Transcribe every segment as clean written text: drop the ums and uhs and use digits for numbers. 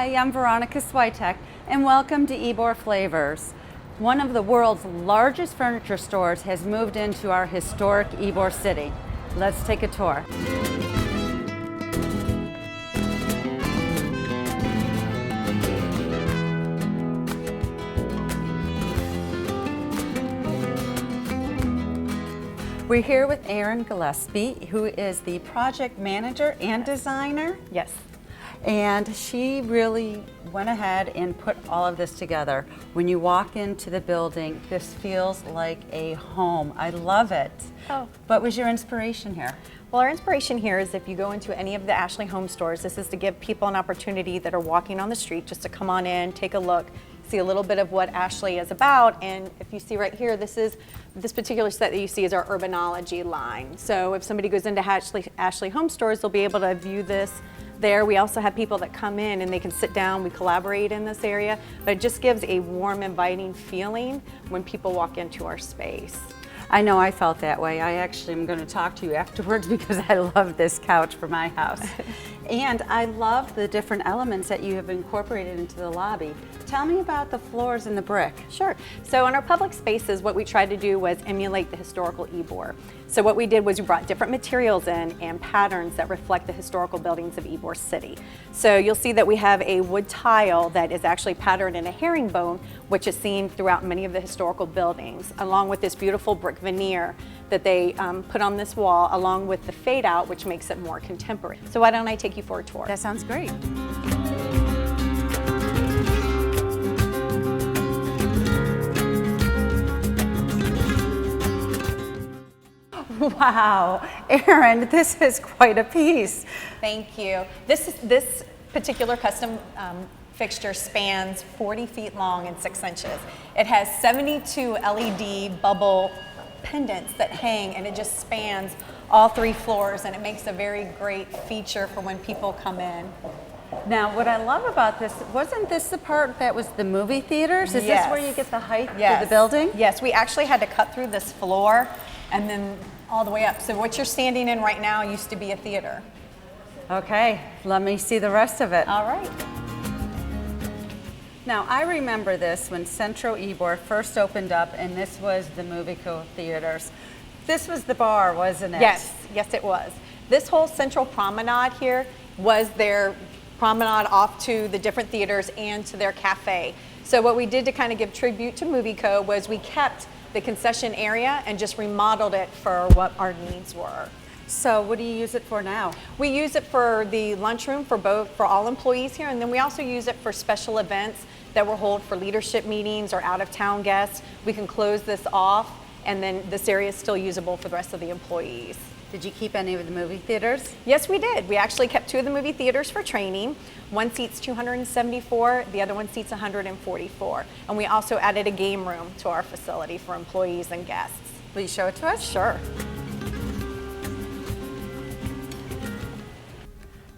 Hi, I'm Veronica Swiatek, and welcome to Ybor Flavors. One of the world's largest furniture stores has moved into our historic Ybor City. Let's take a tour. We're here with Erin Gillespie, who is the project manager and designer. Yes. And she really went ahead and put all of this together. When you walk into the building, this feels like a home. I love it. Oh. What was your inspiration here? Well, our inspiration here is if you go into any of the Ashley home stores, this is to give people an opportunity that are walking on the street just to come on in, take a look, see a little bit of what Ashley is about. And if you see right here, this particular set that you see is our urbanology line. So if somebody goes into Ashley home stores, they'll be able to view this there. We also have people that come in and they can sit down, we collaborate in this area, but it just gives a warm, inviting feeling when people walk into our space. I know I felt that way. I actually am going to talk to you afterwards because I love this couch for my house. And I love the different elements that you have incorporated into the lobby. Tell me about the floors and the brick. Sure. So in our public spaces, what we tried to do was emulate the historical Ybor. So what we did was we brought different materials in and patterns that reflect the historical buildings of Ybor City. So you'll see that we have a wood tile that is actually patterned in a herringbone, which is seen throughout many of the historical buildings, along with this beautiful brick veneer that they put on this wall, along with the fade out, which makes it more contemporary. So why don't I take you for a tour? That sounds great. Wow, Erin, this is quite a piece. Thank you. This particular custom fixture spans 40 feet long and 6 inches. It has 72 LED bubble pendants that hang, and it just spans all 3 floors, and it makes a very great feature for when people come in. Now, what I love about this, wasn't this the part that was the movie theaters? Is Yes. this where you get the height Yes. to the building? Yes, we actually had to cut through this floor and then all the way up. So what you're standing in right now used to be a theater. Okay, let me see the rest of it. All right. Now, I remember this when Centro Ybor first opened up, and this was the movie theaters. This was the bar, wasn't it? Yes, yes it was. This whole central promenade here was their promenade off to the different theaters and to their cafe. So what we did to kind of give tribute to Movie Co. was we kept the concession area and just remodeled it for what our needs were. So what do you use it for now? We use it for the lunchroom for all employees here, and then we also use it for special events that we'll hold for leadership meetings or out-of-town guests. We can close this off, and then this area is still usable for the rest of the employees. Did you keep any of the movie theaters? Yes, we did. We actually kept 2 of the movie theaters for training. One seats 274, the other one seats 144. And we also added a game room to our facility for employees and guests. Will you show it to us? Sure.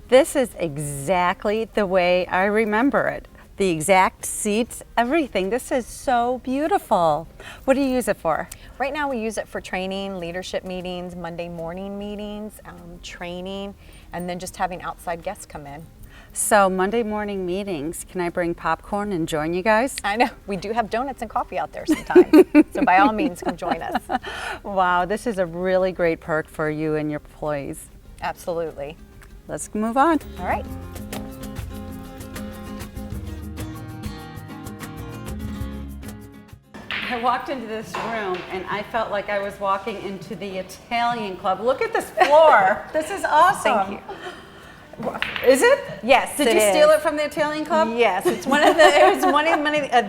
This is exactly the way I remember it. The exact seats, everything. This is so beautiful. What do you use it for? Right now we use it for training, leadership meetings, Monday morning meetings, training, and then just having outside guests come in. So Monday morning meetings, can I bring popcorn and join you guys? I know, we do have donuts and coffee out there sometimes, so by all means come join us. Wow, this is a really great perk for you and your employees. Absolutely. Let's move on. All right. I walked into this room and I felt like I was walking into the Italian club. Look at this floor. This is awesome. Thank you. Is it? Yes, Did you steal it from the Italian club? Yes, it was one of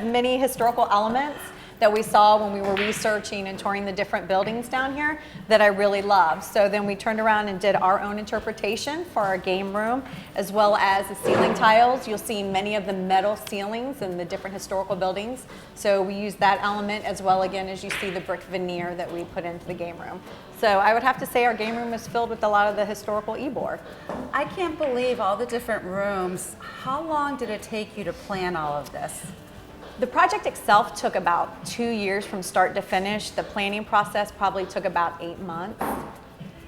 many historical elements that we saw when we were researching and touring the different buildings down here that I really loved. So then we turned around and did our own interpretation for our game room, as well as the ceiling tiles. You'll see many of the metal ceilings in the different historical buildings. So we used that element as well, again, as you see the brick veneer that we put into the game room. So I would have to say our game room is filled with a lot of the historical Ybor. I can't believe all the different rooms. How long did it take you to plan all of this? The project itself took about 2 years from start to finish. The planning process probably took about 8 months.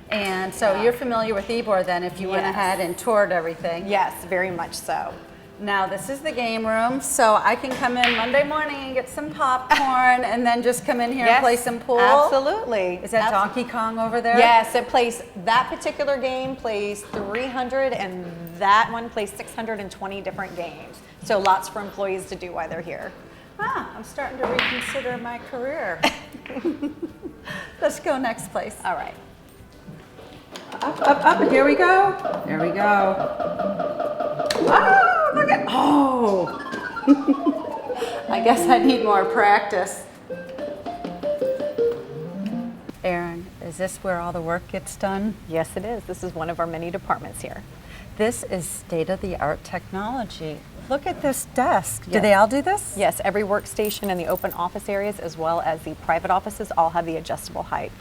And so you're familiar with Ybor then if you went ahead and toured everything. Yes, very much so. Now this is the game room, so I can come in Monday morning and get some popcorn and then just come in here and play some pool? Absolutely. Is that Donkey Kong over there? Yes, it plays, that particular game plays 300 and that one plays 620 different games. So lots for employees to do while they're here. Ah, I'm starting to reconsider my career. Let's go next place. All right. Up, here we go. There we go. Oh, look at, oh. I guess I need more practice. Erin, is this where all the work gets done? Yes, it is. This is one of our many departments here. This is state-of-the-art technology. Look at this desk. Yes. Do they all do this? Yes, every workstation in the open office areas as well as the private offices all have the adjustable height.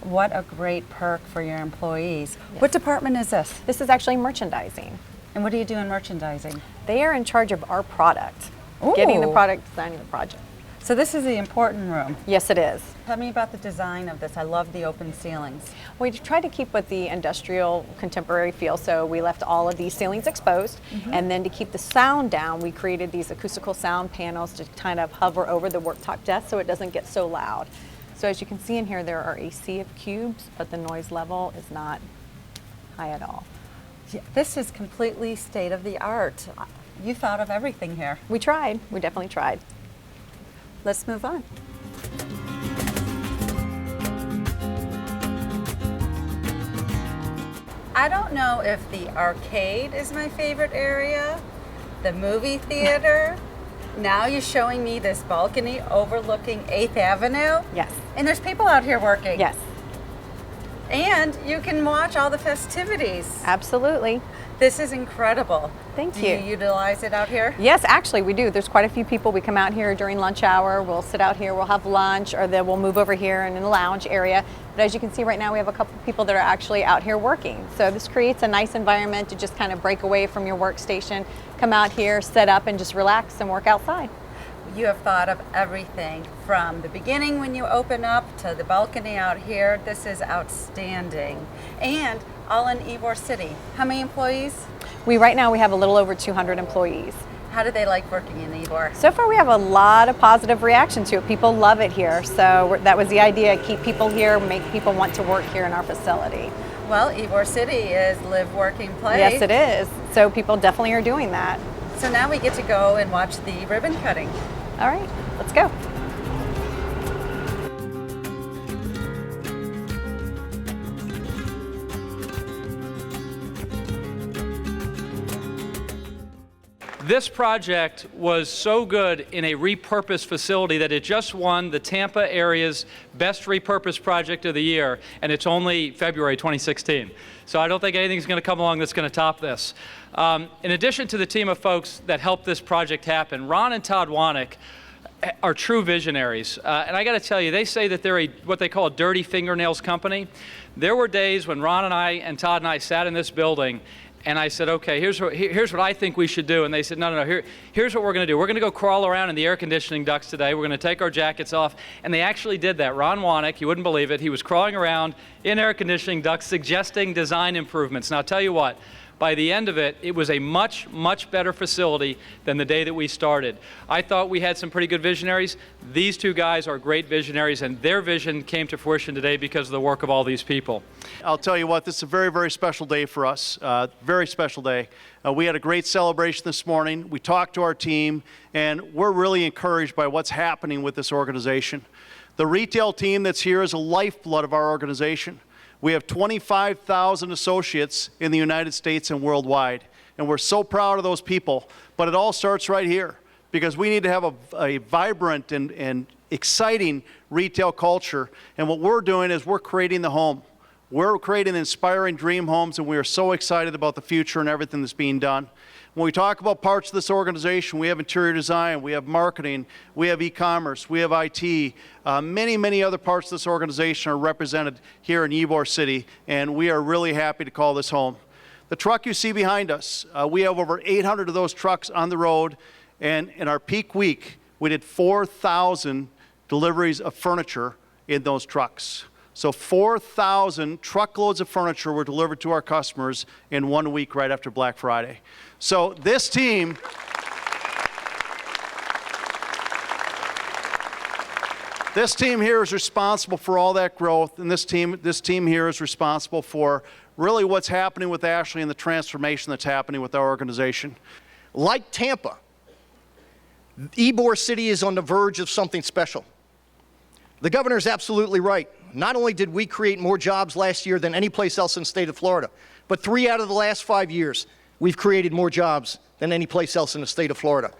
What a great perk for your employees. Yes. What department is this? This is actually merchandising. And what do you do in merchandising? They are in charge of our product, Ooh. getting the product, designing the project. So this is the important room. Yes, it is. Tell me about the design of this. I love the open ceilings. We tried to keep with the industrial contemporary feel, so we left all of these ceilings exposed, and then to keep the sound down, we created these acoustical sound panels to kind of hover over the worktop desk so it doesn't get so loud. So as you can see in here, there are a sea of cubes, but the noise level is not high at all. Yeah, this is completely state-of-the-art. You thought of everything here. We tried. We definitely tried. Let's move on. I don't know if the arcade is my favorite area, the movie theater. Now you're showing me this balcony overlooking 8th Avenue. Yes. And there's people out here working. Yes. And you can watch all the festivities. Absolutely. This is incredible. Thank Do you. you utilize it out here? Yes, actually we do. There's quite a few people. We come out here during lunch hour. We'll sit out here, we'll have lunch, or then we'll move over here and in the lounge area. But as you can see right now, we have a couple of people that are actually out here working. So this creates a nice environment to just kind of break away from your workstation, come out here, set up, and just relax and work outside. You have thought of everything from the beginning when you open up to the balcony out here. This is outstanding. And all in Ybor City. How many employees? Right now we have a little over 200 employees. How do they like working in Ybor? So far we have a lot of positive reaction to it. People love it here. So that was the idea, keep people here, make people want to work here in our facility. Well, Ybor City is live, working, play. Yes, it is. So people definitely are doing that. So now we get to go and watch the ribbon cutting. All right, let's go. This project was so good in a repurposed facility that it just won the Tampa area's Best Repurposed Project of the Year, and it's only February 2016. So I don't think anything's going to come along that's going to top this. In addition to the team of folks that helped this project happen, Ron and Todd Wanek are true visionaries. And I got to tell you, they say that they're what they call a dirty fingernails company. There were days when Ron and I and Todd and I sat in this building and I said, okay, here's what I think we should do. And they said, no, here's what we're going to do. We're going to go crawl around in the air conditioning ducts today. We're going to take our jackets off. And they actually did that. Ron Wanek, you wouldn't believe it, he was crawling around in air conditioning ducts suggesting design improvements. Now, I'll tell you what, by the end of it, it was a much, much better facility than the day that we started. I thought we had some pretty good visionaries. These two guys are great visionaries, and their vision came to fruition today because of the work of all these people. I'll tell you what, this is a very, very special day for us, very special day. We had a great celebration this morning. We talked to our team, and we're really encouraged by what's happening with this organization. The retail team that's here is a lifeblood of our organization. We have 25,000 associates in the United States and worldwide, and we're so proud of those people. But it all starts right here, because we need to have a vibrant and exciting retail culture. And what we're doing is we're creating the home. We're creating inspiring dream homes, and we are so excited about the future and everything that's being done. When we talk about parts of this organization, we have interior design, we have marketing, we have e-commerce, we have IT. Many, many other parts of this organization are represented here in Ybor City, and we are really happy to call this home. The truck you see behind us, we have over 800 of those trucks on the road, and in our peak week, we did 4,000 deliveries of furniture in those trucks. So 4,000 truckloads of furniture were delivered to our customers in 1 week right after Black Friday. So this team, this team here is responsible for all that growth, and this team here is responsible for really what's happening with Ashley and the transformation that's happening with our organization. Like Tampa, Ybor City is on the verge of something special. The governor's absolutely right. Not only did we create more jobs last year than any place else in the state of Florida, but 3 out of the last 5 years, we've created more jobs than any place else in the state of Florida.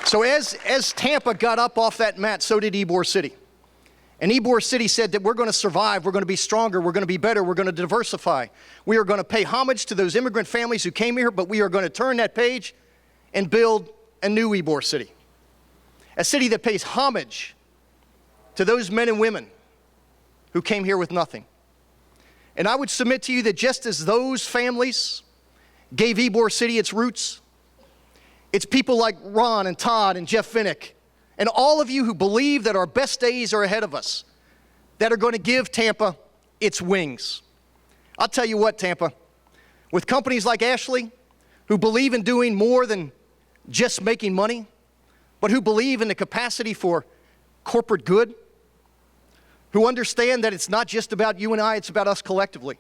So as Tampa got up off that mat, so did Ybor City. And Ybor City said that we're going to survive, we're going to be stronger, we're going to be better, we're going to diversify. We are going to pay homage to those immigrant families who came here, but we are going to turn that page and build a new Ybor City. A city that pays homage to those men and women who came here with nothing. And I would submit to you that just as those families gave Ybor City its roots, it's people like Ron and Todd and Jeff Vinnick and all of you who believe that our best days are ahead of us that are going to give Tampa its wings. I'll tell you what, Tampa, with companies like Ashley, who believe in doing more than just making money, but who believe in the capacity for corporate good, who understand that it's not just about you and I, it's about us collectively.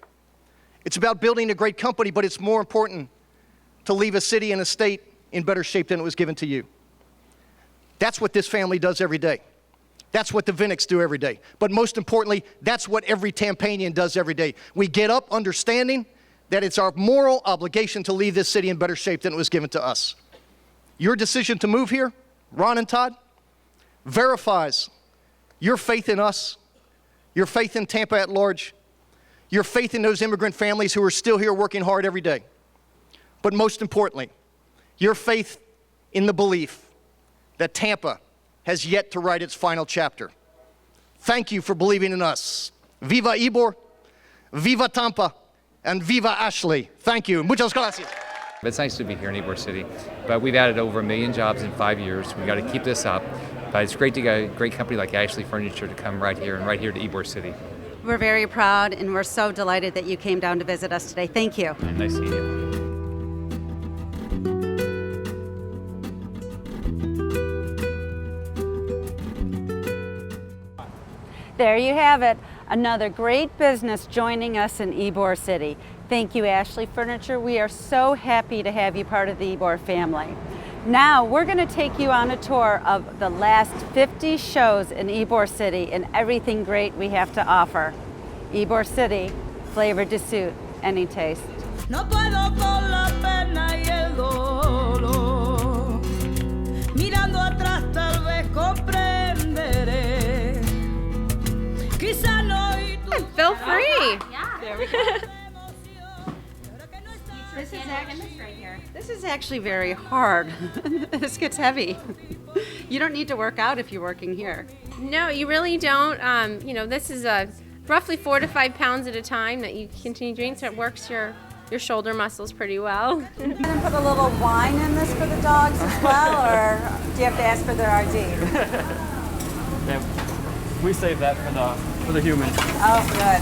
It's about building a great company, but it's more important to leave a city and a state in better shape than it was given to you. That's what this family does every day. That's what the Vinnicks do every day. But most importantly, that's what every Tampanian does every day. We get up understanding that it's our moral obligation to leave this city in better shape than it was given to us. Your decision to move here, Ron and Todd, verifies your faith in us, your faith in Tampa at large, your faith in those immigrant families who are still here working hard every day. But most importantly, your faith in the belief that Tampa has yet to write its final chapter. Thank you for believing in us. Viva Ybor, viva Tampa, and viva Ashley. Thank you. Muchas gracias. It's nice to be here in Ybor City, but we've added over 1 million jobs in 5 years. We've got to keep this up, but it's great to get a great company like Ashley Furniture to come right here to Ybor City. We're very proud and we're so delighted that you came down to visit us today. Thank you. Nice seeing you. There you have it, another great business joining us in Ybor City. Thank you, Ashley Furniture. We are so happy to have you part of the Ybor family. Now we're going to take you on a tour of the last 50 shows in Ybor City and everything great we have to offer. Ybor City, flavor to suit any taste. No puedo con la pena y el dolor. Mirando atrás tal vez comprenderé. Feel free. Yeah. There we go. This is actually very hard. This gets heavy. You don't need to work out if you're working here. No, you really don't. This is roughly 4 to 5 pounds at a time that you continue doing, so it works your shoulder muscles pretty well. Can you put a little wine in this for the dogs as well, or do you have to ask for their ID? Yeah, we save that for the humans. Oh, good.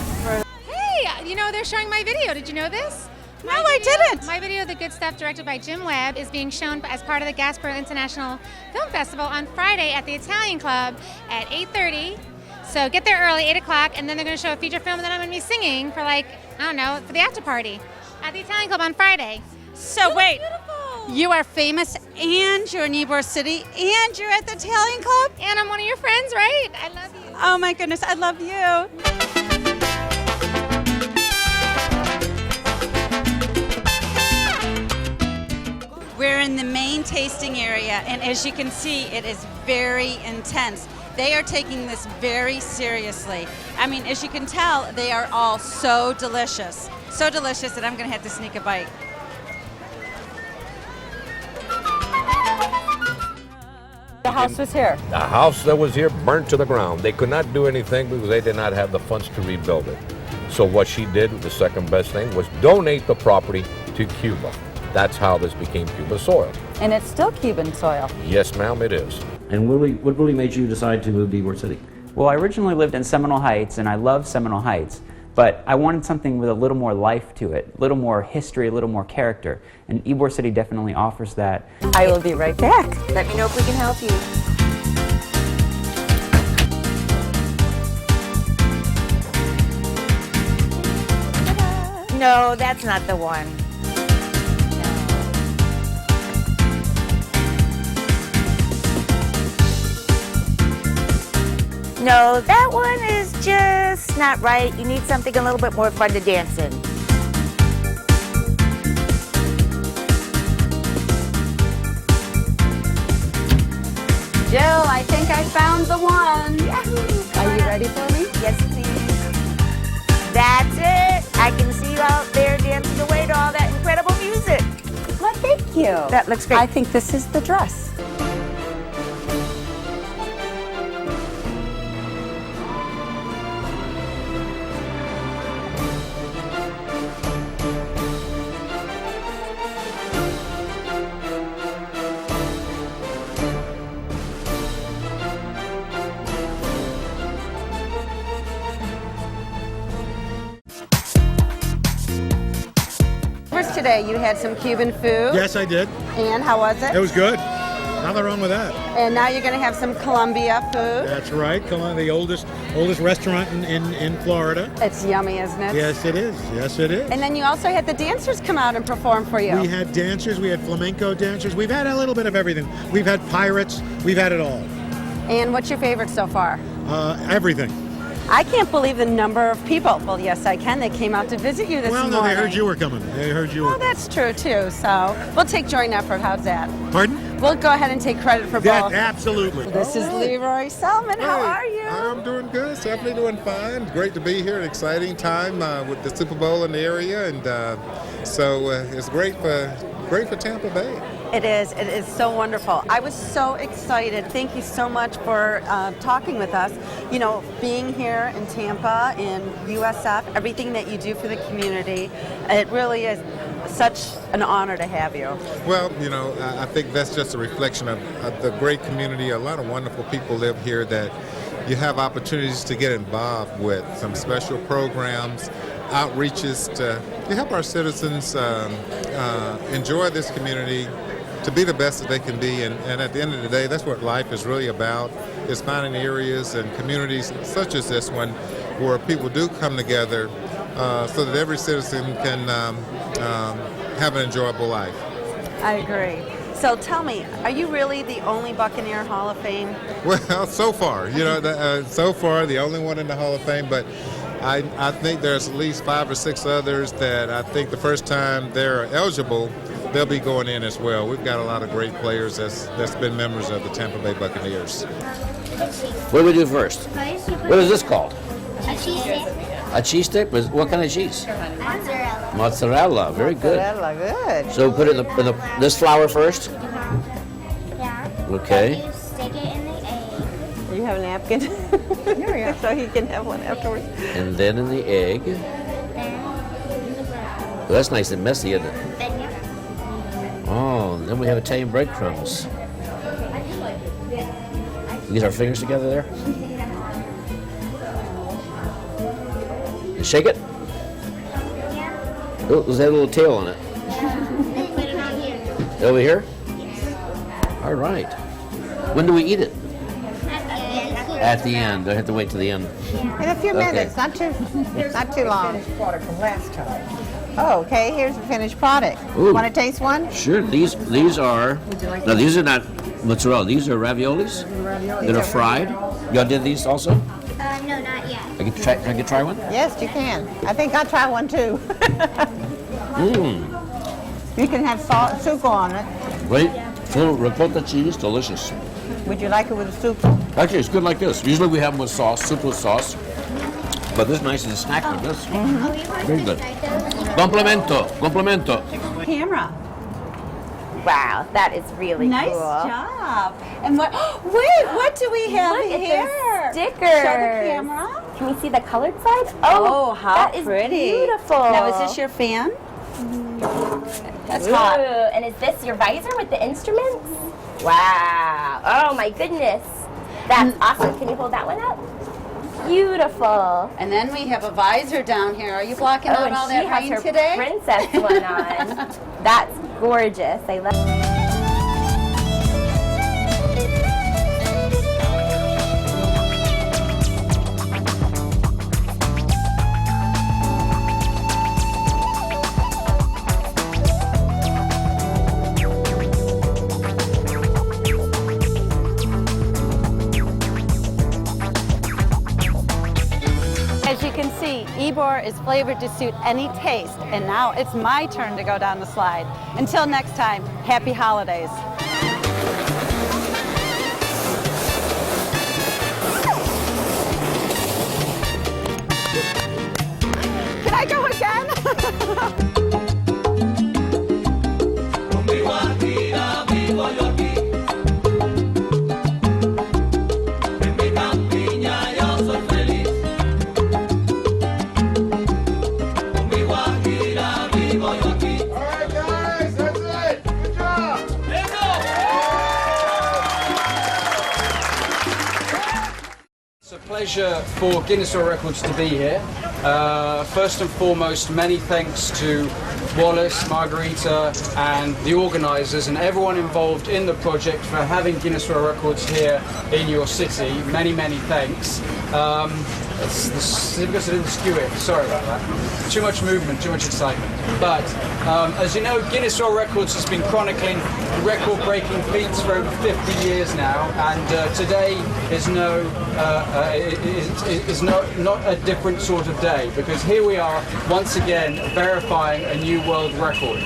Hey, they're showing my video. Did you know this? No, I didn't. My video, The Good Stuff, directed by Jim Webb, is being shown as part of the Gasper International Film Festival on Friday at the Italian Club at 8:30. So get there early, 8 o'clock, and then they're going to show a feature film, and then I'm going to be singing for for the after party at the Italian Club on Friday. So wait, beautiful. You are famous, and you're in Ybor City, and you're at the Italian Club? And I'm one of your friends, right? I love you. Oh my goodness, I love you. We're in the main tasting area, and as you can see, it is very intense. They are taking this very seriously. I mean, as you can tell, they are all so delicious. So delicious that I'm gonna have to sneak a bite. The house was here. The house that was here burnt to the ground. They could not do anything because they did not have the funds to rebuild it. So what she did, the second best thing, was donate the property to Cuba. That's how this became Cuban soil. And it's still Cuban soil. Yes, ma'am, it is. And what really made you decide to move to Ybor City? Well, I originally lived in Seminole Heights, and I love Seminole Heights, but I wanted something with a little more life to it, a little more history, a little more character, and Ybor City definitely offers that. I will be right back. Let me know if we can help you. No, that's not the one. No, that one is just not right. You need something a little bit more fun to dance in. Jill, I think I found the one. Are you ready for me? Yes, please. That's it. I can see you out there dancing away to all that incredible music. Well, thank you. That looks great. I think this is the dress. Today you had some Cuban food. Yes, I did. And how was it? It was good. Nothing wrong with that. And now you're going to have some Colombia food. That's right. The oldest restaurant in Florida. It's yummy, isn't it? Yes, it is. Yes, it is. And then you also had the dancers come out and perform for you. We had dancers. We had flamenco dancers. We've had a little bit of everything. We've had pirates. We've had it all. And what's your favorite so far? Everything. I can't believe the number of people. Well, yes, I can. They came out to visit you this morning. Well, no, they heard you were coming. They heard you were coming. That's true, too. So we'll take joint effort. How's that? Pardon? We'll go ahead and take credit for both. Absolutely. This is Leroy Selman. How are you? I'm doing good. Stephanie doing fine. Great to be here. An exciting time with the Super Bowl in the area, and so it's great for Tampa Bay. It is. It is so wonderful. I was so excited. Thank you so much for talking with us. You know, being here in Tampa, in USF, everything that you do for the community, it really is such an honor to have you. Well, you know, I think that's just a reflection of the great community. A lot of wonderful people live here that you have opportunities to get involved with, some special programs, outreaches to help our citizens enjoy this community, to be the best that they can be, and at the end of the day, that's what life is really about, is finding areas and communities such as this one where people do come together so that every citizen can have an enjoyable life. I agree. So tell me, are you really the only Buccaneer Hall of Fame? Well, so far, you know, so far the only one in the Hall of Fame, but I think there's at least 5 or 6 others that I think the first time they're eligible, they'll be going in as well. We've got a lot of great players that's been members of the Tampa Bay Buccaneers. What do we do first? What is this called? A cheese stick. A cheese stick? What kind of cheese? Mozzarella. Mozzarella. Very good. Mozzarella, good. So put it in this flour first? Yeah. Okay. Then you stick it in the egg. You have a napkin? Here we are. So he can have one afterwards. And then in the egg. Then in the bread. Well, that's nice and messy, isn't it? Then you Oh, and then we have Italian breadcrumbs. Use our fingers together there. And shake it. Oh, there's that little tail on it. put it on here. Over here? All right. When do we eat it? At the end. I have to wait till the end. In a few minutes, not too long. Product from last time. Oh, okay, here's the finished product. Ooh. Want to taste one? Sure. These are no, these are not mozzarella. These are raviolis that are fried. Y'all did these also? No, not yet. Can I try one? Yes, you can. I think I'll try one too. You can have salt sugo on it. Great. Full ricotta cheese, delicious. Would you like it with a soup? Actually, it's good like this. Usually we have them with sauce, soup with sauce. But this is nice as a snack with this. Very good. Complimento. Camera. Wow, that is really Nice cool. job. And what? Wait, what do we have Look at here? the stickers. Show the camera. Can we see the colored side? Oh, how that is pretty. beautiful. Now, is this your fan? That's hot. And is this your visor with the instruments? Wow. Oh my goodness. That's awesome. Can you hold that one up? Beautiful. And then we have a visor down here. Are you blocking out all that rain today? Princess one on. That's gorgeous. I love As you can see, Ybor is flavored to suit any taste, and now it's my turn to go down the slide. Until next time, happy holidays. Can I go again? It's a pleasure for Guinness World Records to be here. First and foremost, many thanks to Wallace, Margarita, and the organisers and everyone involved in the project for having Guinness World Records here in your city. Many, many thanks. It's the certificates didn't skew it. Sorry about that. Too much movement, too much excitement. But as you know, Guinness World Records has been chronicling record-breaking feats for over 50 years now, and today is not a different sort of day, because here we are once again verifying a new world record.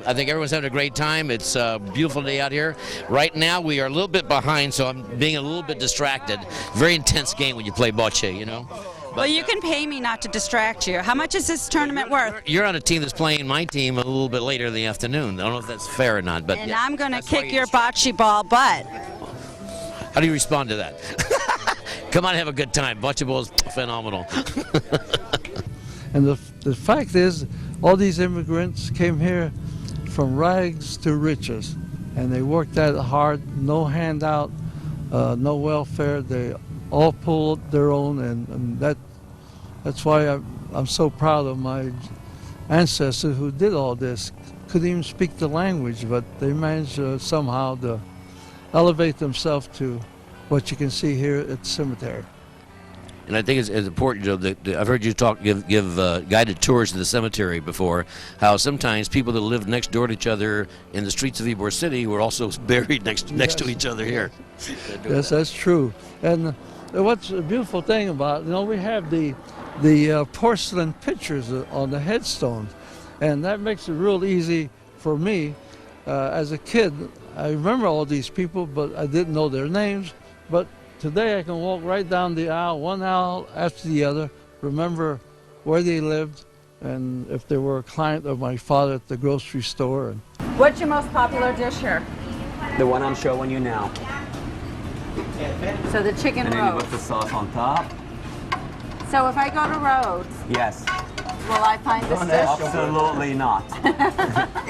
I think everyone's having a great time. It's a beautiful day out here. Right now we are a little bit behind, so I'm being a little bit distracted. Very intense game when you play bocce, you know. Well, you can pay me not to distract you. How much is this tournament worth? You're on a team that's playing my team a little bit later in the afternoon. I don't know if that's fair or not, but And yeah, I'm going to kick your bocce ball butt. How do you respond to that? Come on, have a good time. Bocce ball is phenomenal. And the fact is, all these immigrants came here from rags to riches, and they worked that hard, no handout, no welfare. They all pulled their own, and that's why I'm so proud of my ancestors who did all this. Couldn't even speak the language, but they managed somehow to elevate themselves to what you can see here at the cemetery. And I think it's important, you know, that I've heard you give guided tours to the cemetery before, how sometimes people that live next door to each other in the streets of Ybor City were also buried next to each other here. Yes, that's true. And what's a beautiful thing about, you know, we have the porcelain pictures on the headstones, and that makes it real easy for me. As a kid, I remember all these people, but I didn't know their names. But today I can walk right down the aisle, one aisle after the other, remember where they lived, and if they were a client of my father at the grocery store. What's your most popular dish here? The one I'm showing you now. So the chicken And then you Rhodes. put the sauce on top. So if I go to Rhodes, Yes. will I find this dish? Absolutely not.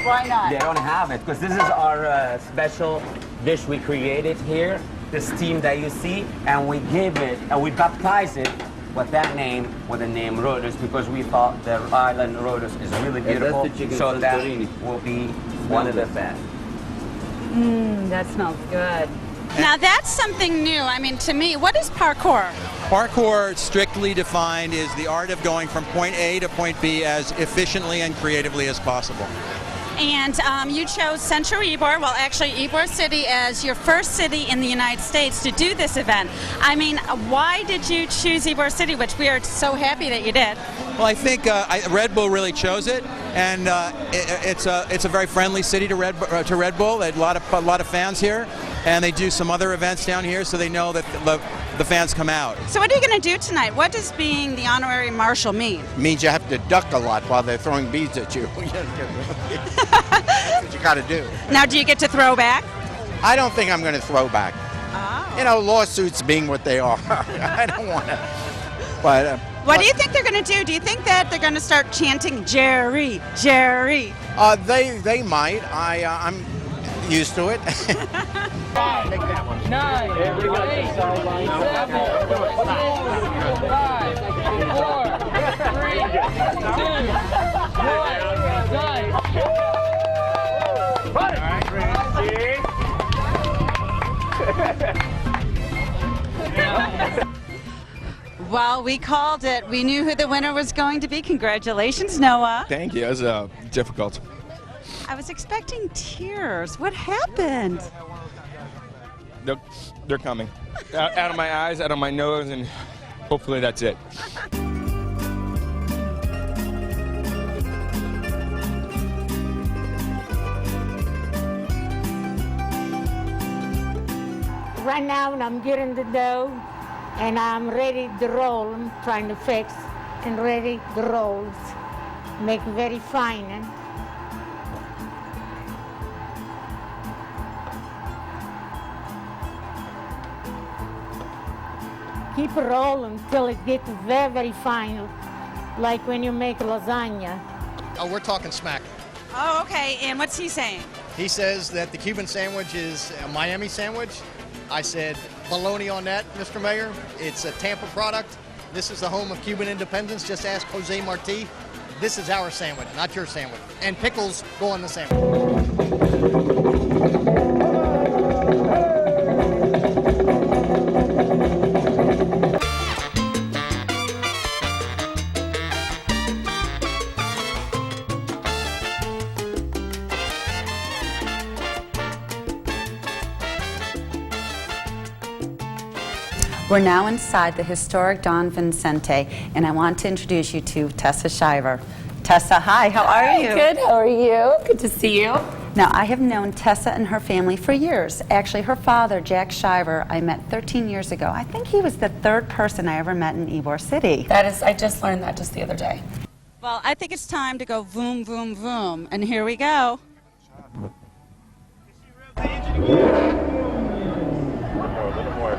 Why not? They don't have it because this is our special dish we created here. The steam that you see, and we give it, and we baptize it with that name, with the name Rhodes, because we thought the island Rhodes is really beautiful. that's the chicken so that Santorini. will be one of the best. That smells good. Now that's something new. I mean, to me, what is parkour? Parkour, strictly defined, is the art of going from point A to point B as efficiently and creatively as possible. And you chose Central Ybor, well actually Ybor City, as your first city in the United States to do this event. I mean, why did you choose Ybor City, which we are so happy that you did? Well, I think Red Bull really chose it, and it's a very friendly city to Red Bull. They had a lot of fans here, and they do some other events down here, so they know that the fans come out. So what are you going to do tonight? What does being the honorary marshal mean? It means you have to duck a lot while they're throwing beads at you. That's what you got to do. Now, do you get to throw back? I don't think I'm going to throw back. Oh. You know, lawsuits being what they are. I don't want to. But what do you think they're going to do? Do you think that they're going to start chanting Jerry, Jerry? They might. I'm used to it. 5, 9, 8, 7, 5, 4, 3, 2, 1, Well, we called it. We knew who the winner was going to be. Congratulations, Noah. Thank you. It was difficult. I was expecting tears. What happened? They're coming. Out of my eyes, out of my nose, and hopefully that's it. Right now, I'm getting the dough, and I'm ready to roll. I'm trying to fix and ready the rolls. Make very fine. Keep rolling until it gets very, very fine, like when you make lasagna. Oh, we're talking smack. Oh, okay. And what's he saying? He says that the Cuban sandwich is a Miami sandwich. I said, baloney on that, Mr. Mayor. It's a Tampa product. This is the home of Cuban independence. Just ask Jose Marti. This is our sandwich, not your sandwich. And pickles go on the sandwich. We're now inside the historic Don Vincente, and I want to introduce you to Tessa Shiver. Tessa, hi, how are you? Good, how are you? Good to see you. Now, I have known Tessa and her family for years. Actually, her father, Jack Shiver, I met 13 years ago. I think he was the third person I ever met in Ybor City. That is, I just learned that just the other day. Well, I think it's time to go voom, voom, voom, and here we go. A little more.